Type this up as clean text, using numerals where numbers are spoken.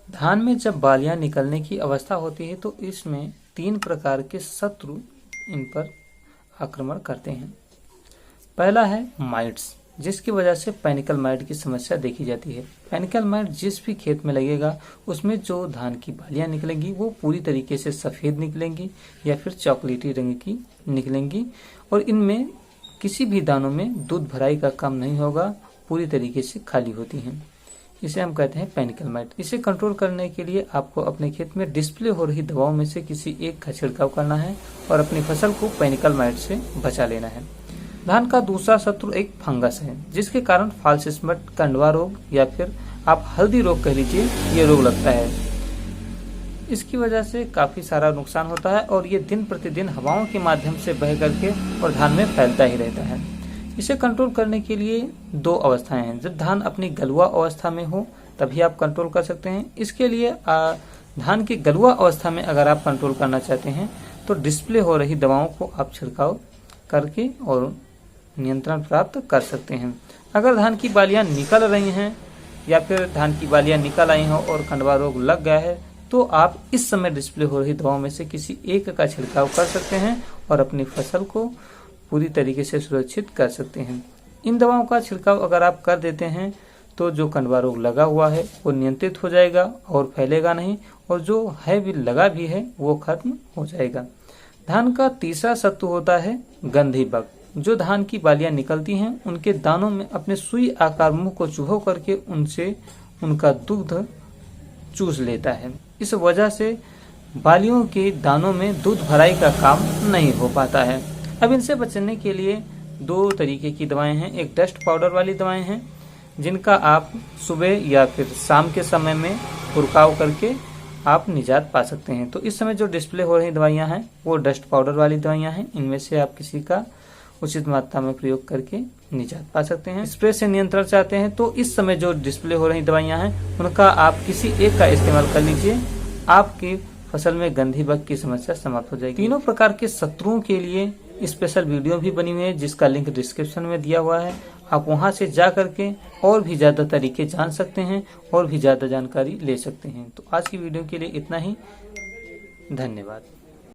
धान में जब बालियां निकलने की अवस्था होती है तो इसमें 3 प्रकार के शत्रु इन पर आक्रमण करते हैं। पहला है माइट्स, जिसकी वजह से पैनिकल माइट की समस्या देखी जाती है। पैनिकल माइट जिस भी खेत में लगेगा उसमें जो धान की बालियां निकलेंगी वो पूरी तरीके से सफ़ेद निकलेंगी या फिर चॉकलेटी रंग की निकलेंगी और इनमें किसी भी दानों में दूध भराई का काम नहीं होगा, पूरी तरीके से खाली होती हैं। इसे हम कहते हैं पैनिकल माइट। इसे कंट्रोल करने के लिए आपको अपने खेत में डिस्प्ले हो रही दवाओं में से किसी एक का छिड़काव करना है और अपनी फसल को पैनिकल माइट से बचा लेना है। धान का दूसरा शत्रु एक फंगस है, जिसके कारण फॉल्स स्पॉट, कंडवा रोग या फिर आप हल्दी रोग कह लीजिए, ये रोग लगता है। इसकी वजह से काफी सारा नुकसान होता है और ये दिन प्रतिदिन हवाओं के माध्यम से बह करके और धान में फैलता ही रहता है। इसे कंट्रोल करने के लिए 2 अवस्थाएं हैं। जब धान अपनी गलुआ अवस्था में हो तभी आप कंट्रोल कर सकते हैं। इसके लिए धान की गलुआ अवस्था में अगर आप कंट्रोल करना चाहते हैं तो डिस्प्ले हो रही दवाओं को आप छिड़काव करके और नियंत्रण प्राप्त कर सकते हैं। अगर धान की बालियां निकल रही हैं या फिर धान की बालियां निकल आई हो और कंडवा रोग लग गया है तो आप इस समय डिस्प्ले हो रही दवाओं में से किसी एक का छिड़काव कर सकते हैं और अपनी फसल को पूरी तरीके से सुरक्षित कर सकते हैं। इन दवाओं का छिड़काव अगर आप कर देते हैं तो जो कंडवा रोग लगा हुआ है वो नियंत्रित हो जाएगा और फैलेगा नहीं, और जो है भी लगा भी है वो खत्म हो जाएगा। धान का तीसरा शत्रु होता है गंधी बग, जो धान की बालियां निकलती हैं उनके दानों में अपने सुई आकार मुंह को चूहो करके उनसे उनका दुग्ध चूस लेता है। इस वजह से बालियों के दानों में दूध भराई का काम नहीं हो पाता है। अब इनसे बचने के लिए 2 तरीके की दवाएं हैं। एक डस्ट पाउडर वाली दवाएं हैं जिनका आप सुबह या फिर शाम के समय में छिड़काव करके आप निजात पा सकते हैं। तो इस समय जो डिस्प्ले हो रही दवाइयां हैं वो डस्ट पाउडर वाली दवाइयां हैं। इनमें से आप किसी का उचित मात्रा में प्रयोग करके निजात पा सकते हैं। स्प्रे से नियंत्रण चाहते हैं तो इस समय जो डिस्प्ले हो रही दवाइयां हैं उनका आप किसी एक का इस्तेमाल कर लीजिए, आपकी फसल में गंधी बग की समस्या समाप्त हो जाएगी। तीनों प्रकार के शत्रुओं के लिए स्पेशल वीडियो भी बनी हुई है जिसका लिंक डिस्क्रिप्शन में दिया हुआ है। आप वहां से जा करके और भी ज्यादा तरीके जान सकते हैं और भी ज्यादा जानकारी ले सकते हैं। तो आज की वीडियो के लिए इतना ही। धन्यवाद।